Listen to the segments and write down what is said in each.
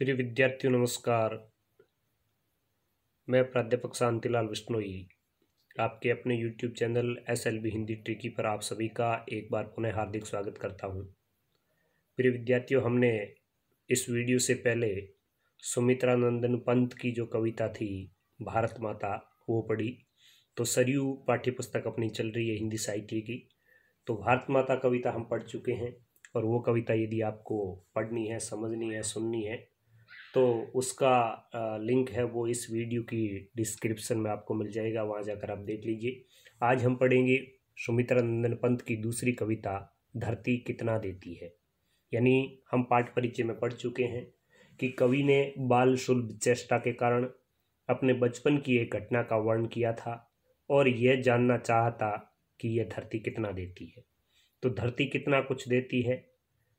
प्रिय विद्यार्थियों नमस्कार। मैं प्राध्यापक शांतिलाल बिश्नोई आपके अपने YouTube channel SLB Hindi tricky पर आप सभी का एक बार पुनः हार्दिक स्वागत करता हूं। प्रिय विद्यार्थियों, हमने इस वीडियो से पहले सुमित्रा नंदन पंत की जो कविता थी भारत माता वो पढ़ी। तो सरयू पाठ्यपुस्तक अपनी चल रही है हिंदी साहित्य की, तो भारत माता कविता हम पढ़ चुके हैं और वो कविता यदि आपको पढ़नी है, समझनी है, सुननी है तो उसका लिंक है वो इस वीडियो की डिस्क्रिप्शन में आपको मिल जाएगा, वहाँ जाकर आप देख लीजिए। आज हम पढ़ेंगे सुमित्रा नंदन पंत की दूसरी कविता धरती कितना देती है। यानी हम पाठ परिचय में पढ़ चुके हैं कि कवि ने बाल सुलभ चेष्टा के कारण अपने बचपन की एक घटना का वर्णन किया था और यह जानना चाहता कि यह धरती कितना देती है। तो धरती कितना कुछ देती है,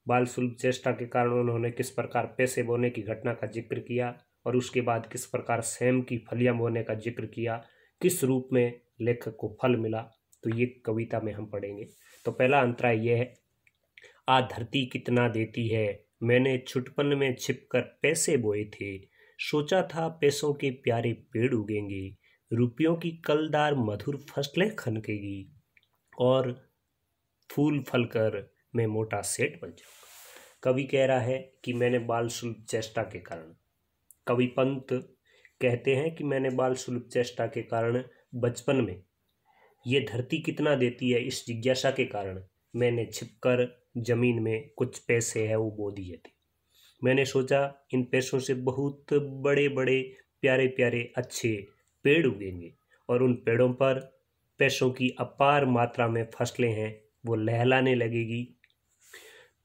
बाल सुलभ चेष्टा के कारण उन्होंने किस प्रकार पैसे बोने की घटना का जिक्र किया और उसके बाद किस प्रकार सेम की फलियां बोने का जिक्र किया, किस रूप में लेखक को फल मिला, तो ये कविता में हम पढ़ेंगे। तो पहला अंतराय यह है, आ धरती कितना देती है, मैंने छुटपन में छिपकर पैसे बोए थे, सोचा था पैसों के प्यारे पेड़ उगेंगे, रुपयों की कलदार मधुर फसलें खनकेगी और फूल फल कर मैं मोटा सेठ बन जाऊंगा। कवि कह रहा है कि मैंने बाल सुलभ चेष्टा के कारण, कवि पंत कहते हैं कि मैंने बाल सुलभ चेष्टा के कारण बचपन में ये धरती कितना देती है इस जिज्ञासा के कारण मैंने छिपकर जमीन में कुछ पैसे है वो बो दिए थे। मैंने सोचा इन पैसों से बहुत बड़े बड़े प्यारे प्यारे अच्छे पेड़ उगेंगे और उन पेड़ों पर पैसों की अपार मात्रा में फसलें हैं वो लहलाने लगेगी,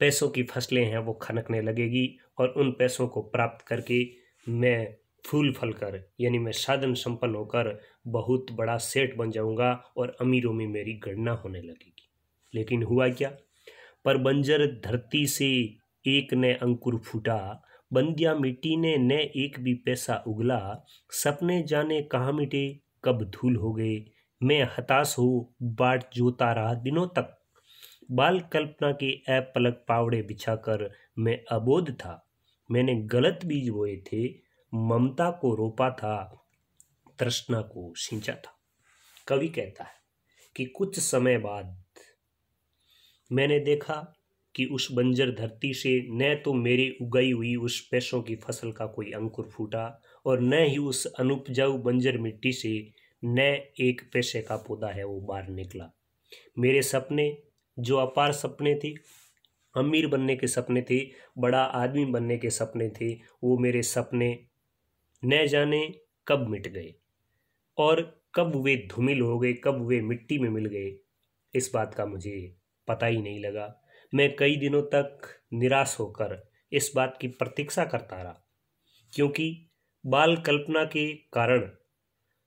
पैसों की फसलें हैं वो खनकने लगेगी और उन पैसों को प्राप्त करके मैं फूल फल कर यानी मैं साधन संपन्न होकर बहुत बड़ा सेठ बन जाऊंगा और अमीरों में मेरी गणना होने लगेगी। लेकिन हुआ क्या, पर बंजर धरती से एक ने अंकुर फूटा, बंदिया मिट्टी ने न एक भी पैसा उगला, सपने जाने कहाँ मिटे कब धूल हो गए, मैं हताश हो बाट जोता रहा दिनों तक, बाल कल्पना के अपलक पावड़े बिछाकर मैं अबोध था, मैंने गलत बीज बोए थे, ममता को रोपा था, तृष्णा को सींचा था। कवि कहता है कि कुछ समय बाद मैंने देखा कि उस बंजर धरती से न तो मेरी उगाई हुई उस पैसों की फसल का कोई अंकुर फूटा और न ही उस अनुपजाऊ बंजर मिट्टी से न एक पैसे का पौधा है वो बाहर निकला। मेरे सपने जो अपार सपने थे, अमीर बनने के सपने थे, बड़ा आदमी बनने के सपने थे, वो मेरे सपने न जाने कब मिट गए और कब वे धूमिल हो गए, कब वे मिट्टी में मिल गए, इस बात का मुझे पता ही नहीं लगा। मैं कई दिनों तक निराश होकर इस बात की प्रतीक्षा करता रहा, क्योंकि बाल कल्पना के कारण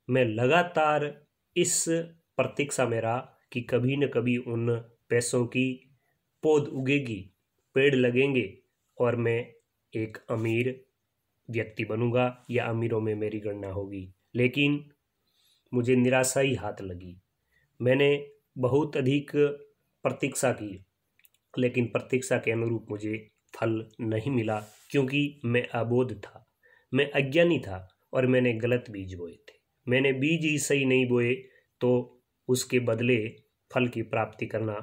मैं लगातार इस प्रतीक्षा में रहा कि कभी न कभी उन पैसों की पौध उगेगी, पेड़ लगेंगे और मैं एक अमीर व्यक्ति बनूंगा या अमीरों में मेरी गणना होगी। लेकिन मुझे निराशा ही हाथ लगी। मैंने बहुत अधिक प्रतीक्षा की लेकिन प्रतीक्षा के अनुरूप मुझे फल नहीं मिला, क्योंकि मैं अबोध था, मैं अज्ञानी था और मैंने गलत बीज बोए थे। मैंने बीज ही सही नहीं बोए तो उसके बदले फल की प्राप्ति करना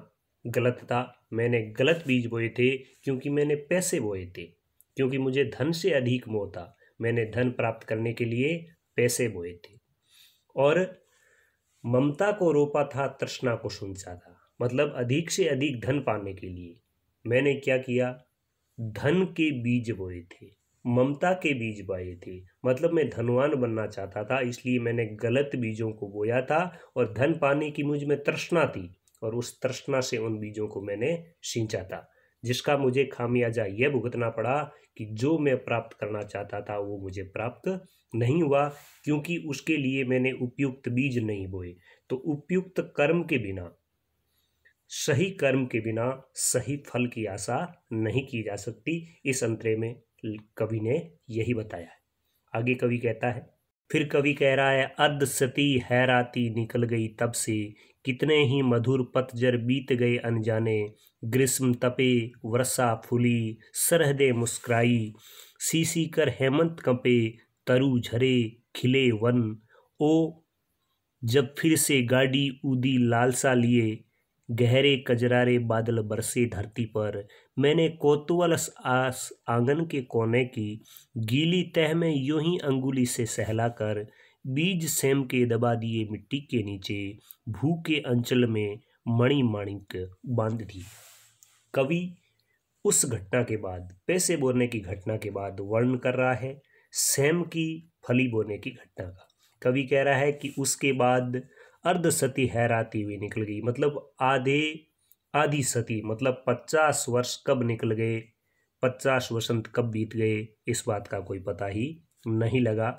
गलत था। मैंने गलत बीज बोए थे क्योंकि मैंने पैसे बोए थे, क्योंकि मुझे धन से अधिक मोह था। मैंने धन प्राप्त करने के लिए पैसे बोए थे और ममता को रोपा था, तृष्णा को सूंचा था। मतलब अधिक से अधिक धन पाने के लिए मैंने क्या किया, धन के बीज बोए थे, ममता के बीज बोए थे। मतलब मैं धनवान बनना चाहता था, इसलिए मैंने गलत बीजों को बोया था और धन पाने की मुझ में तृष्णा थी और उस तृष्णा से उन बीजों को मैंने सींचा था, जिसका मुझे खामियाजा यह भुगतना पड़ा कि जो मैं प्राप्त करना चाहता था वो मुझे प्राप्त नहीं हुआ, क्योंकि उसके लिए मैंने उपयुक्त बीज नहीं बोए। तो उपयुक्त कर्म के बिना, सही कर्म के बिना सही फल की आशा नहीं की जा सकती। इस अंतरे में कवि ने यही बताया है। आगे कवि कहता है, फिर कवि कह रहा है, अर्धसती हैराती निकल गई तब से, कितने ही मधुर पतझर बीत गए अनजाने, ग्रीष्म तपे वर्षा फूली सरहदे मुस्कुराई, सी कर हेमंत कंपे, तरु झरे खिले वन। ओ जब फिर से गाड़ी ऊदी लालसा लिए, गहरे कजरारे बादल बरसे धरती पर। मैंने कोतवालस आस आंगन के कोने की गीली तह में यूं ही अंगुली से सहलाकर बीज सेम के दबा दिए मिट्टी के नीचे, भूखे अंचल में मणि माणिक बांध दिए। कवि उस घटना के बाद, पैसे बोने की घटना के बाद वर्णन कर रहा है सेम की फली बोने की घटना का। कवि कह रहा है कि उसके बाद अर्ध सती हैराती हुई निकल गई, मतलब आधी सती, मतलब 50 वर्ष कब निकल गए, 50 वसंत कब बीत गए, इस बात का कोई पता ही नहीं लगा।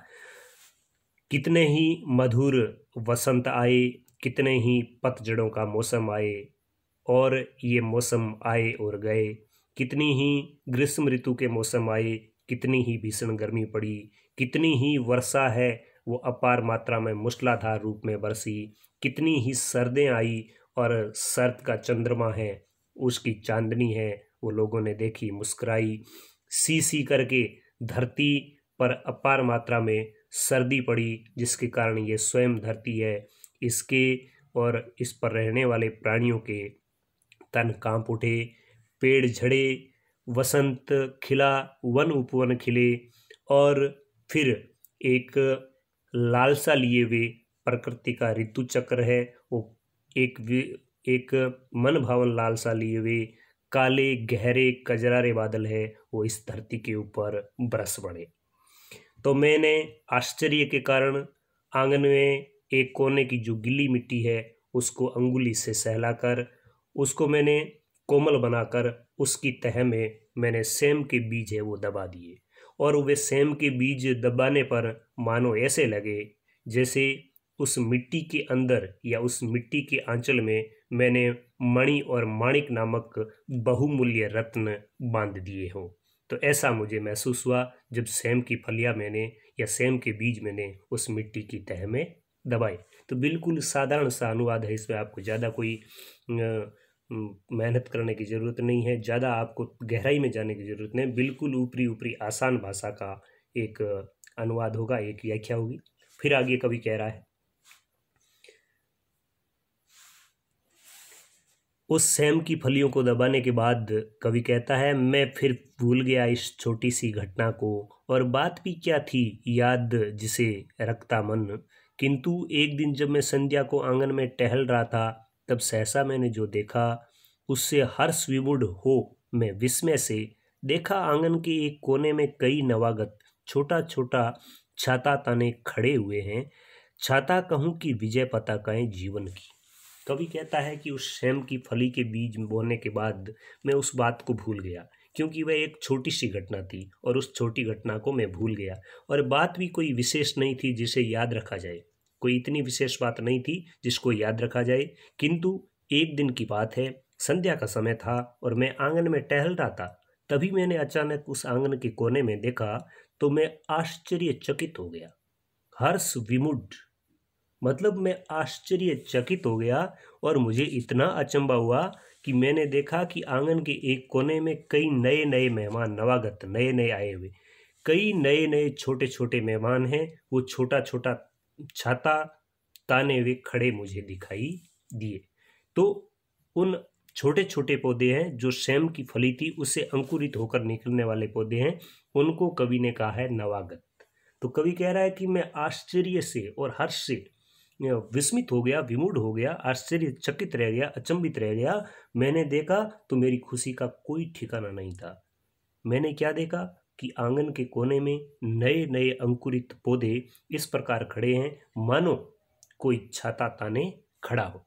कितने ही मधुर वसंत आए, कितने ही पतझड़ों का मौसम आए, और ये मौसम आए और गए। कितनी ही ग्रीष्म ऋतु के मौसम आए, कितनी ही भीषण गर्मी पड़ी, कितनी ही वर्षा है वो अपार मात्रा में मूसलाधार रूप में बरसी, कितनी ही सर्दें आई, और सर्द का चंद्रमा है, उसकी चांदनी है, वो लोगों ने देखी, मुस्कुराई। सी करके धरती पर अपार मात्रा में सर्दी पड़ी, जिसके कारण ये स्वयं धरती है, इसके और इस पर रहने वाले प्राणियों के तन कांप उठे, पेड़ झड़े, वसंत खिला, वन उपवन खिले, और फिर एक लालसा लिए वे प्रकृति का ऋतु चक्र है, वो एक मन भावन लालसा लिए वे काले गहरे कजरारे बादल है, वो इस धरती के ऊपर बरस पड़े। तो मैंने आश्चर्य के कारण आंगन में एक कोने की जो गिल्ली मिट्टी है उसको अंगुली से सहलाकर उसको मैंने कोमल बनाकर उसकी तह में मैंने सेम के बीज है वो दबा दिए, और वे सेम के बीज दबाने पर मानो ऐसे लगे जैसे उस मिट्टी के अंदर या उस मिट्टी के आंचल में मैंने मणि और माणिक नामक बहुमूल्य रत्न बांध दिए हों। तो ऐसा मुझे महसूस हुआ जब सेम की फलियां मैंने या सेम के बीज मैंने उस मिट्टी की तह में दबाए। तो बिल्कुल साधारण सा अनुवाद है, इसमें आपको ज़्यादा कोई मेहनत करने की ज़रूरत नहीं है, ज़्यादा आपको गहराई में जाने की ज़रूरत नहीं, बिल्कुल ऊपरी ऊपरी आसान भाषा का एक अनुवाद होगा, एक व्याख्या होगी। फिर आगे कवि कह रहा है, उस सेम की फलियों को दबाने के बाद कवि कहता है, मैं फिर भूल गया इस छोटी सी घटना को, और बात भी क्या थी याद जिसे रखता मन। किंतु एक दिन जब मैं संध्या को आंगन में टहल रहा था, तब सहसा मैंने जो देखा उससे हर्ष विमूढ़ हो मैं विस्मय से देखा, आंगन के एक कोने में कई नवागत छोटा छोटा छाता ताने खड़े हुए हैं। छाता कहूँ कि विजय पताकाएं जीवन की। कवि कहता है कि उस सेम की फली के बीज बोने के बाद मैं उस बात को भूल गया, क्योंकि वह एक छोटी सी घटना थी और उस छोटी घटना को मैं भूल गया, और बात भी कोई विशेष नहीं थी जिसे याद रखा जाए, कोई इतनी विशेष बात नहीं थी जिसको याद रखा जाए। किंतु एक दिन की बात है, संध्या का समय था और मैं आंगन में टहल रहा था, तभी मैंने अचानक उस आंगन के कोने में देखा तो मैं आश्चर्यचकित हो गया। हर्ष विमूढ़ मतलब मैं आश्चर्यचकित हो गया, और मुझे इतना अचंभा हुआ कि मैंने देखा कि आंगन के एक कोने में कई नए नए मेहमान, नवागत नए नए आए हुए कई नए नए छोटे छोटे मेहमान हैं, वो छोटा छोटा छाता ताने हुए खड़े मुझे दिखाई दिए। तो उन छोटे छोटे पौधे हैं जो सेम की फली थी उससे अंकुरित होकर निकलने वाले पौधे हैं, उनको कवि ने कहा है नवागत। तो कवि कह रहा है कि मैं आश्चर्य से और हर्ष से विस्मित हो गया, विमूढ़ हो गया, आश्चर्यचकित रह गया, अचंभित रह गया। मैंने देखा तो मेरी खुशी का कोई ठिकाना नहीं था। मैंने क्या देखा कि आंगन के कोने में नए नए अंकुरित पौधे इस प्रकार खड़े हैं मानो कोई छाता ताने खड़ा हो।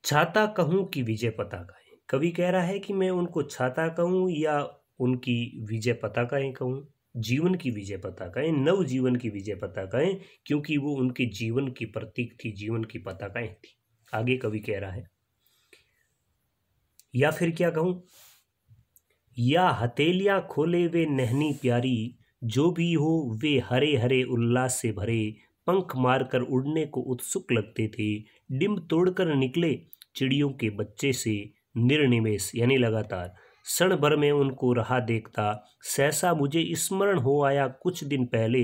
छाता कहूं कि विजय पताकाएं, कवि कह रहा है कि मैं उनको छाता कहूं या उनकी विजय पताकाएं कहूं, जीवन की विजय पताकाएं, नव जीवन की विजय पताकाएं, क्योंकि वो उनके जीवन की प्रतीक थी, जीवन की पताकाएं थी। आगे कवि कह रहा है, या फिर क्या कहूं, या हथेलियां खोले वे नहनी प्यारी, जो भी हो वे हरे हरे उल्लास से भरे, पंख मारकर उड़ने को उत्सुक लगते थे, डिंब तोड़कर निकले चिड़ियों के बच्चे से निर्निमेष यानी लगातार क्षण भर में उनको रहा देखता, सहसा मुझे स्मरण हो आया कुछ दिन पहले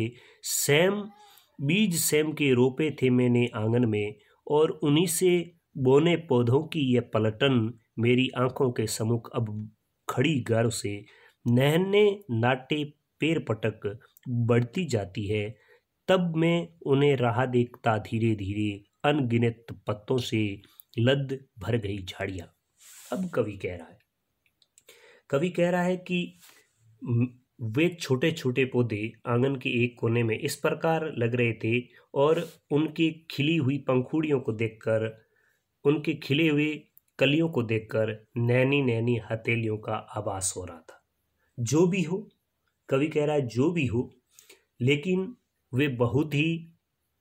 सेम के रोपे थे मैंने आंगन में, और उन्हीं से बोने पौधों की यह पलटन मेरी आंखों के सम्मुख अब खड़ी गर्व से नहने नाटे पैर पटक बढ़ती जाती है। तब मैं उन्हें राह देखता धीरे धीरे अनगिनत पत्तों से लद भर गई झाड़ियां। अब कवि कह रहा है कि वे छोटे छोटे पौधे आंगन के एक कोने में इस प्रकार लग रहे थे, और उनकी खिली हुई पंखुड़ियों को देखकर, उनके खिले हुए कलियों को देखकर नैनी नैनी हथेलियों का आभास हो रहा था। जो भी हो, कवि कह रहा है जो भी हो, लेकिन वे बहुत ही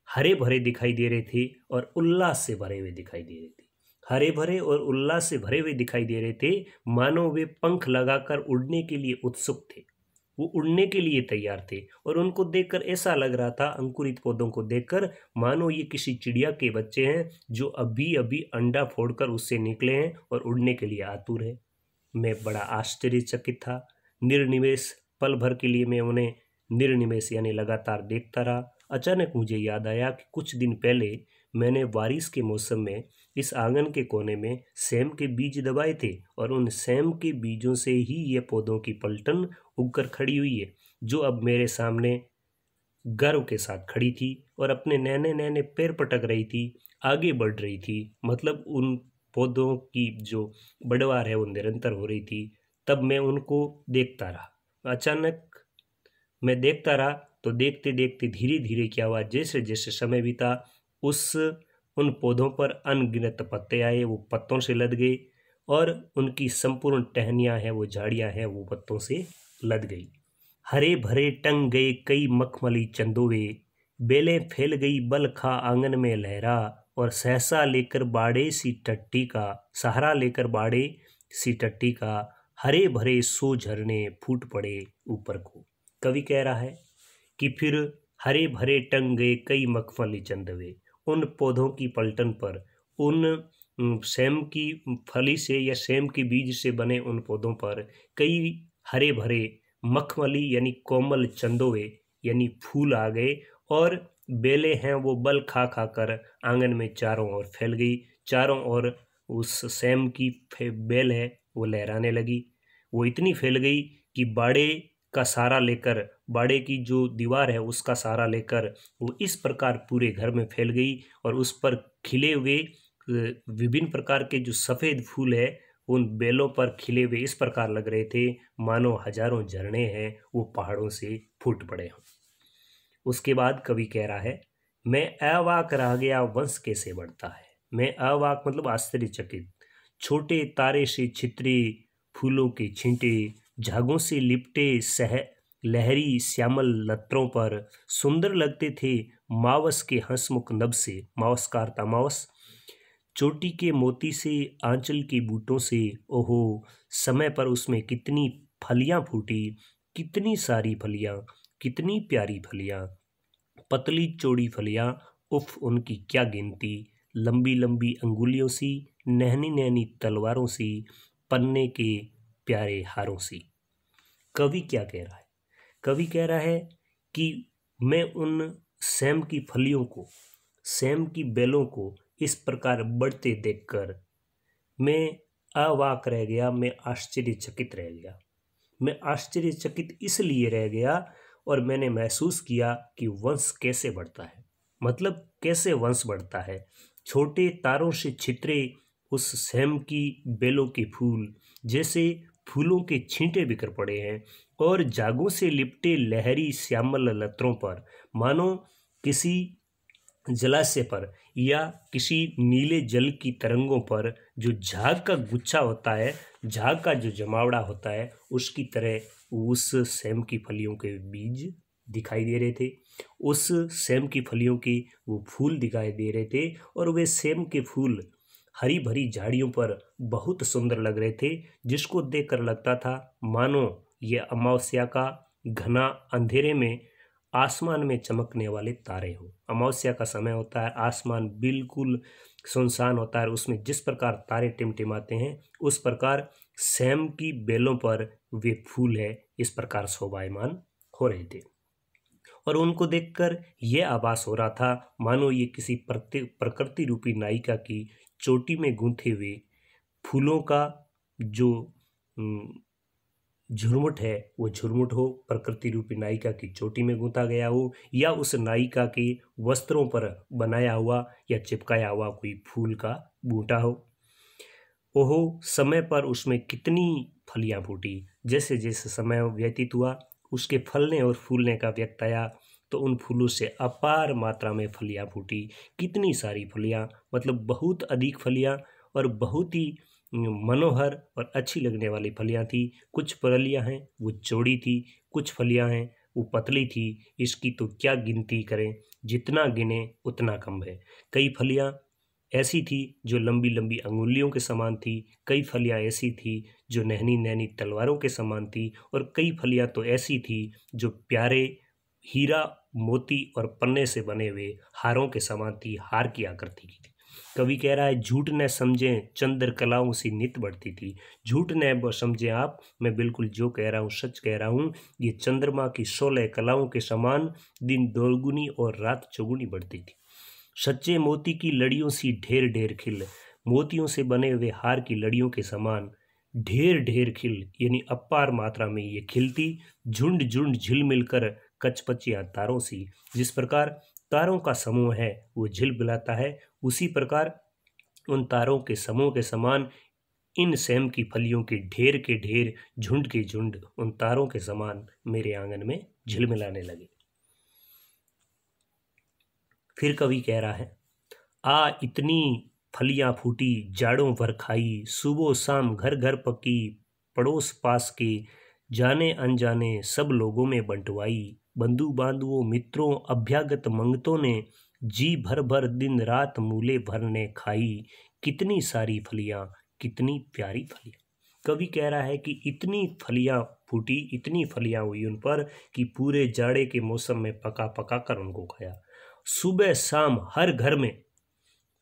हरे भरे दिखाई दे रहे थे और उल्लास से भरे हुए दिखाई दे रहे थे। हरे भरे और उल्लास से भरे हुए दिखाई दे रहे थे, मानो वे पंख लगाकर उड़ने के लिए उत्सुक थे, वो उड़ने के लिए तैयार थे। और उनको देखकर ऐसा लग रहा था, अंकुरित पौधों को देखकर, मानो ये किसी चिड़िया के बच्चे हैं जो अभी अभी अंडा फोड़कर उससे निकले हैं और उड़ने के लिए आतुर है। मैं बड़ा आश्चर्यचकित था। निर्निमेष पल भर के लिए मैं उन्हें निर्निमेष यानी लगातार देखता रहा। अचानक मुझे याद आया कि कुछ दिन पहले मैंने बारिश के मौसम में इस आंगन के कोने में सेम के बीज दबाए थे, और उन सेम के बीजों से ही ये पौधों की पलटन उगकर खड़ी हुई है, जो अब मेरे सामने गर्व के साथ खड़ी थी और अपने नैने नैने पैर पटक रही थी, आगे बढ़ रही थी। मतलब उन पौधों की जो बढ़वार है वो निरंतर हो रही थी। तब मैं उनको देखता रहा। अचानक मैं देखता रहा तो देखते देखते धीरे धीरे क्या हुआ, जैसे जैसे समय बीता उन पौधों पर अनगिनत पत्ते आए, वो पत्तों से लद गए, और उनकी संपूर्ण टहनियाँ हैं, वो झाड़ियाँ हैं, वो पत्तों से लद गई। हरे भरे टंग गए कई मखमली चंदोवे, बेलें फैल गई बल खा आंगन में लहरा, और सहसा लेकर बाड़े सी टट्टी का सहारा लेकर बाड़े सी टट्टी का हरे भरे सो झरने फूट पड़े ऊपर को। कवि कह रहा है कि फिर हरे भरे टंग गए कई मखमली चंदवे, उन पौधों की पलटन पर, उन सेम की फली से या सेम के बीज से बने उन पौधों पर कई हरे भरे मखमली यानी कोमल चंदोवे यानी फूल आ गए, और बेलें हैं वो बल खा खा कर आंगन में चारों ओर फैल गई। चारों ओर उस सेम की बेल है वो लहराने लगी। वो इतनी फैल गई कि बाड़े का सहारा लेकर, बाड़े की जो दीवार है उसका सहारा लेकर वो इस प्रकार पूरे घर में फैल गई, और उस पर खिले हुए विभिन्न प्रकार के जो सफ़ेद फूल है उन बेलों पर खिले हुए इस प्रकार लग रहे थे मानो हजारों झरने हैं वो पहाड़ों से फूट पड़े हों। उसके बाद कवि कह रहा है, मैं अवाक रह गया वंश कैसे बढ़ता है। मैं अवाक मतलब आश्चर्यचकित। छोटे तारे से छितरे फूलों के छींटे झागों से लिपटे लहरी श्यामल लत्रों पर सुंदर लगते थे मावस के हंसमुख नभ से। मावस का अर्थ अमावस। चोटी के मोती से आंचल के बूटों से, ओहो समय पर उसमें कितनी फलियां फूटी, कितनी सारी फलियां, कितनी प्यारी फलियां, पतली चौड़ी फलियां, उफ उनकी क्या गिनती। लंबी लंबी अंगुलियों सी, नहनी नहनी तलवारों सी, पन्ने के प्यारे हारों सी। कवि क्या कह रहा है? कवि कह रहा है कि मैं उन सेम की फलियों को, सेम की बेलों को इस प्रकार बढ़ते देखकर मैं अवाक रह गया, मैं आश्चर्यचकित रह गया। मैं आश्चर्यचकित इसलिए रह गया और मैंने महसूस किया कि वंश कैसे बढ़ता है। मतलब कैसे वंश बढ़ता है। छोटे तारों से छितरे उस सेम की बेलों के फूल जैसे फूलों के छींटे बिखर पड़े हैं, और जागों से लिपटे लहरी श्यामल लत्रों पर मानो किसी जलाशय पर या किसी नीले जल की तरंगों पर जो झाग का गुच्छा होता है, झाग का जो जमावड़ा होता है, उसकी तरह उस सेम की फलियों के बीज दिखाई दे रहे थे। उस सेम की फलियों के वो फूल दिखाई दे रहे थे, और वे सेम के फूल हरी भरी झाड़ियों पर बहुत सुंदर लग रहे थे, जिसको देखकर लगता था मानो ये अमावस्या का घना अंधेरे में आसमान में चमकने वाले तारे हो। अमावस्या का समय होता है, आसमान बिल्कुल सुनसान होता है, उसमें जिस प्रकार तारे टिमटिमाते हैं उस प्रकार सेम की बेलों पर वे फूल है इस प्रकार शोभायमान हो रहे थे और उनको देखकर यह आभास हो रहा था मानो ये किसी प्रकृति रूपी नायिका की चोटी में गूंथे हुए फूलों का जो झुरमुट है वो झुरमुट हो, प्रकृति रूपी नायिका की चोटी में गूंथा गया हो या उस नायिका के वस्त्रों पर बनाया हुआ या चिपकाया हुआ कोई फूल का बूटा हो। ओहो, समय पर उसमें कितनी फलियां फूटी। जैसे जैसे समय व्यतीत हुआ उसके फलने और फूलने का वक्त आया तो उन फूलों से अपार मात्रा में फलियां फूटी। कितनी सारी फलियां, मतलब बहुत अधिक फलियां और बहुत ही मनोहर और अच्छी लगने वाली फलियां थी। कुछ फलियां हैं वो चौड़ी थी, कुछ फलियां हैं वो पतली थी। इसकी तो क्या गिनती करें, जितना गिने उतना कम है। कई फलियां ऐसी थी जो लंबी लंबी अंगुलियों के समान थी, कई फलियां ऐसी थी जो नैनी नैनी तलवारों के समान थी और कई फलियां तो ऐसी थी जो प्यारे हीरा मोती और पन्ने से बने हुए हारों के समान थी, हार की आकृति की थी। कवि कह रहा है झूठ न समझे चंद्र कलाओं सी नित बढ़ती थी। झूठ न समझे आप, मैं बिल्कुल जो कह रहा हूँ सच कह रहा हूँ। ये चंद्रमा की 16 कलाओं के समान दिन दोगुनी और रात चौगुनी बढ़ती थी। सच्चे मोती की लड़ियों सी ढेर ढेर खिल, मोतियों से बने हुए हार की लड़ियों के समान ढेर ढेर खिल, यानी अपार मात्रा में ये खिलती। झुंड झुंड झिल मिलकर कचपचिया तारों सी, जिस प्रकार तारों का समूह है वो झिलमिलाता है, उसी प्रकार उन तारों के समूह के समान इन सेम की फलियों के ढेर झुंड के झुंड उन तारों के समान मेरे आंगन में झिलमिलाने लगे। फिर कवि कह रहा है, आ इतनी फलियां फूटी जाड़ों भर खाई, सुबह शाम घर घर पकी, पड़ोस पास के जाने अनजाने सब लोगों में बंटवाई। बंधु बांधुओं मित्रों अभ्यागत मंगतों ने जी भर भर दिन रात मूले भरने खाई। कितनी सारी फलियां, कितनी प्यारी फलियां। कवि कह रहा है कि इतनी फलियां फूटी, इतनी फलियां हुई उन पर कि पूरे जाड़े के मौसम में पका पका कर उनको खाया। सुबह शाम हर घर में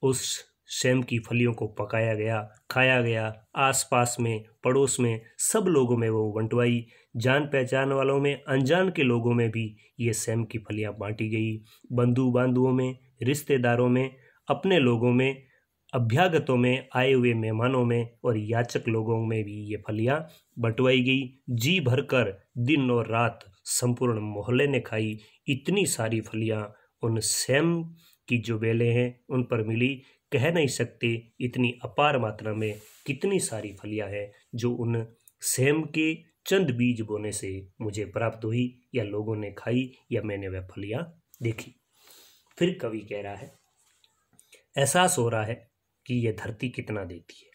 उस सेम की फलियों को पकाया गया, खाया गया। आसपास में, पड़ोस में, सब लोगों में वो बंटवाई। जान पहचान वालों में, अनजान के लोगों में भी ये सेम की फलियां बांटी गई। बंधु बांधुओं में, रिश्तेदारों में, अपने लोगों में, अभ्यागतों में, आए हुए मेहमानों में और याचक लोगों में भी ये फलियां बंटवाई गई। जी भरकर दिन और रात संपूर्ण मोहल्ले ने खाई। इतनी सारी फलियां उन सेम की जो बेलें हैं उन पर मिली, कह नहीं सकते इतनी अपार मात्रा में कितनी सारी फलियां हैं जो उन सेम के चंद बीज बोने से मुझे प्राप्त हुई या लोगों ने खाई या मैंने वह फलियां देखी। फिर कवि कह रहा है, एहसास हो रहा है कि यह धरती कितना देती है।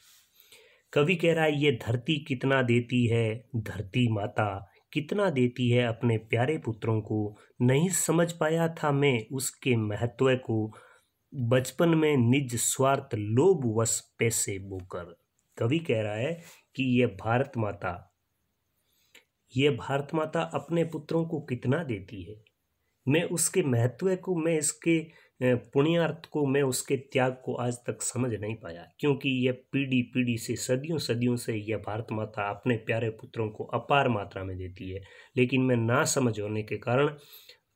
कवि कह रहा है, ये धरती कितना देती है, धरती माता कितना देती है अपने प्यारे पुत्रों को। नहीं समझ पाया था मैं उसके महत्व को, बचपन में निज स्वार्थ लोभ वश पैसे बोकर। कवि कह रहा है कि ये भारत माता अपने पुत्रों को कितना देती है। मैं उसके महत्व को, मैं इसके पुण्यार्थ को, मैं उसके त्याग को आज तक समझ नहीं पाया, क्योंकि यह पीढ़ी पीढ़ी से, सदियों सदियों से यह भारत माता अपने प्यारे पुत्रों को अपार मात्रा में देती है। लेकिन मैं ना समझ होने के कारण,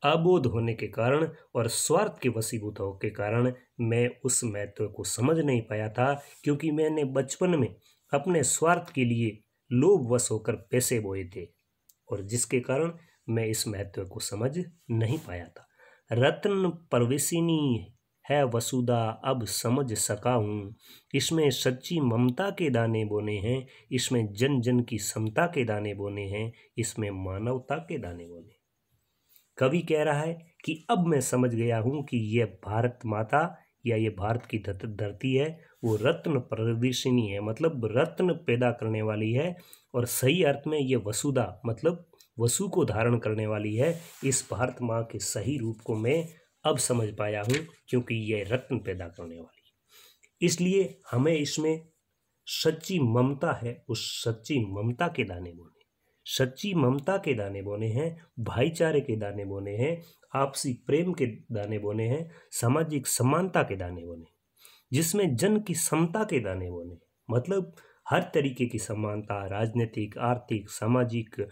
अबोध होने के कारण और स्वार्थ के वशीभूत होने के कारण मैं उस महत्व को समझ नहीं पाया था, क्योंकि मैंने बचपन में अपने स्वार्थ के लिए लोभवश होकर पैसे बोए थे और जिसके कारण मैं इस महत्व को समझ नहीं पाया था। रत्न प्रवेशिनी है वसुधा अब समझ सका हूँ, इसमें सच्ची ममता के दाने बोने हैं, इसमें जन जन की समता के दाने बोने हैं, इसमें मानवता के दाने बोने। कवि कह रहा है कि अब मैं समझ गया हूँ कि यह भारत माता या ये भारत की धरती है वो रत्न प्रवेशिनी है, मतलब रत्न पैदा करने वाली है, और सही अर्थ में ये वसुधा मतलब वसु को धारण करने वाली है। इस भारत माँ के सही रूप को मैं अब समझ पाया हूँ, क्योंकि ये रत्न पैदा करने वाली है। इसलिए हमें इसमें सच्ची ममता है, उस सच्ची ममता के दाने बोने, सच्ची ममता के दाने बोने हैं, भाईचारे के दाने बोने हैं, आपसी प्रेम के दाने बोने हैं, सामाजिक समानता के दाने बोने, जिसमें जन की समता के दाने बोने, मतलब हर तरीके की समानता, राजनीतिक, आर्थिक, सामाजिक,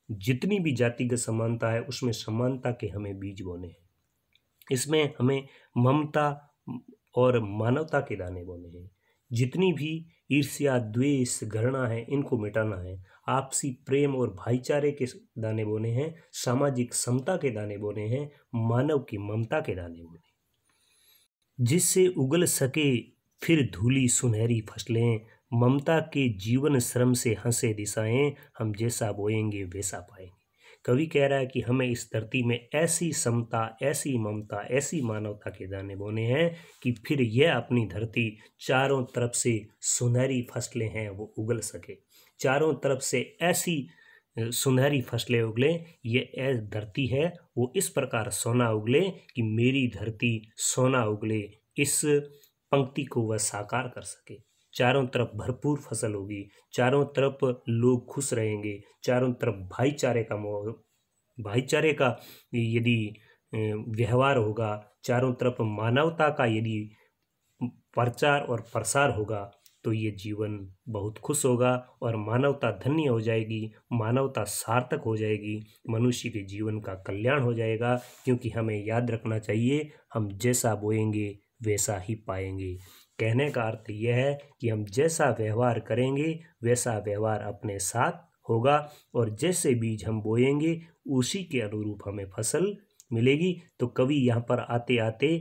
जितनी भी जातिगत समानता है उसमें समानता के हमें बीज बोने हैं। इसमें हमें ममता और मानवता के दाने बोने हैं। जितनी भी ईर्ष्या, द्वेष, घृणा है, इनको मिटाना है। आपसी प्रेम और भाईचारे के दाने बोने हैं। सामाजिक समता के दाने बोने हैं। मानव की ममता के दाने बोने, जिससे उगल सके फिर धूली सुनहरी फसलें। ममता के जीवन श्रम से हंसे दिशाएं, हम जैसा बोएंगे वैसा पाएंगे। कवि कह रहा है कि हमें इस धरती में ऐसी समता, ऐसी ममता, ऐसी मानवता के दाने बोने हैं कि फिर यह अपनी धरती चारों तरफ से सुनहरी फसलें हैं वो उगल सके। चारों तरफ से ऐसी सुनहरी फसलें उगले, ये धरती है वो इस प्रकार सोना उगले कि मेरी धरती सोना उगले, इस पंक्ति को वह साकार कर सके। चारों तरफ भरपूर फसल होगी, चारों तरफ लोग खुश रहेंगे, चारों तरफ भाईचारे का यदि व्यवहार होगा, चारों तरफ मानवता का यदि प्रचार और प्रसार होगा तो ये जीवन बहुत खुश होगा और मानवता धन्य हो जाएगी, मानवता सार्थक हो जाएगी, मनुष्य के जीवन का कल्याण हो जाएगा। क्योंकि हमें याद रखना चाहिए, हम जैसा बोएंगे वैसा ही पाएंगे। कहने का अर्थ यह है कि हम जैसा व्यवहार करेंगे वैसा व्यवहार अपने साथ होगा, और जैसे बीज हम बोएंगे उसी के अनुरूप हमें फसल मिलेगी। तो कवि यहाँ पर आते आते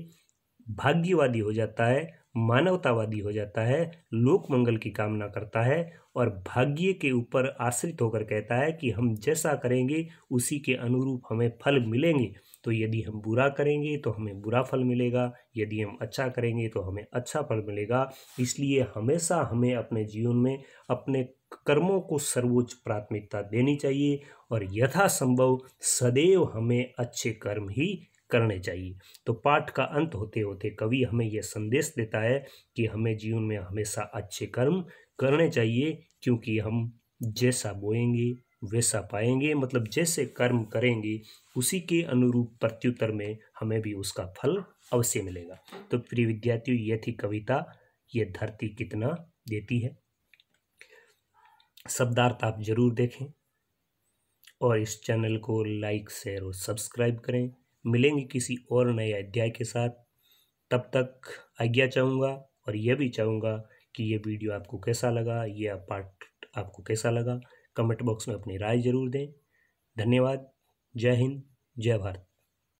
भाग्यवादी हो जाता है, मानवतावादी हो जाता है, लोक मंगल की कामना करता है और भाग्य के ऊपर आश्रित होकर कहता है कि हम जैसा करेंगे उसी के अनुरूप हमें फल मिलेंगे। तो यदि हम बुरा करेंगे तो हमें बुरा फल मिलेगा, यदि हम अच्छा करेंगे तो हमें अच्छा फल मिलेगा। इसलिए हमेशा हमें अपने जीवन में अपने कर्मों को सर्वोच्च प्राथमिकता देनी चाहिए और यथासंभव सदैव हमें अच्छे कर्म ही करने चाहिए। तो पाठ का अंत होते होते कवि हमें यह संदेश देता है कि हमें जीवन में हमेशा अच्छे कर्म करने चाहिए, क्योंकि हम जैसा बोएंगे वैसा पाएंगे। मतलब जैसे कर्म करेंगे उसी के अनुरूप प्रत्युत्तर में हमें भी उसका फल अवश्य मिलेगा। तो प्रिय विद्यार्थियों, यह थी कविता ये धरती कितना देती है। शब्दार्थ आप जरूर देखें और इस चैनल को लाइक, शेयर और सब्सक्राइब करें। मिलेंगे किसी और नए अध्याय के साथ, तब तक आज्ञा चाहूँगा और यह भी चाहूँगा कि ये वीडियो आपको कैसा लगा, ये पार्ट आपको कैसा लगा, कमेंट बॉक्स में अपनी राय जरूर दें। धन्यवाद। जय हिंद, जय भारत।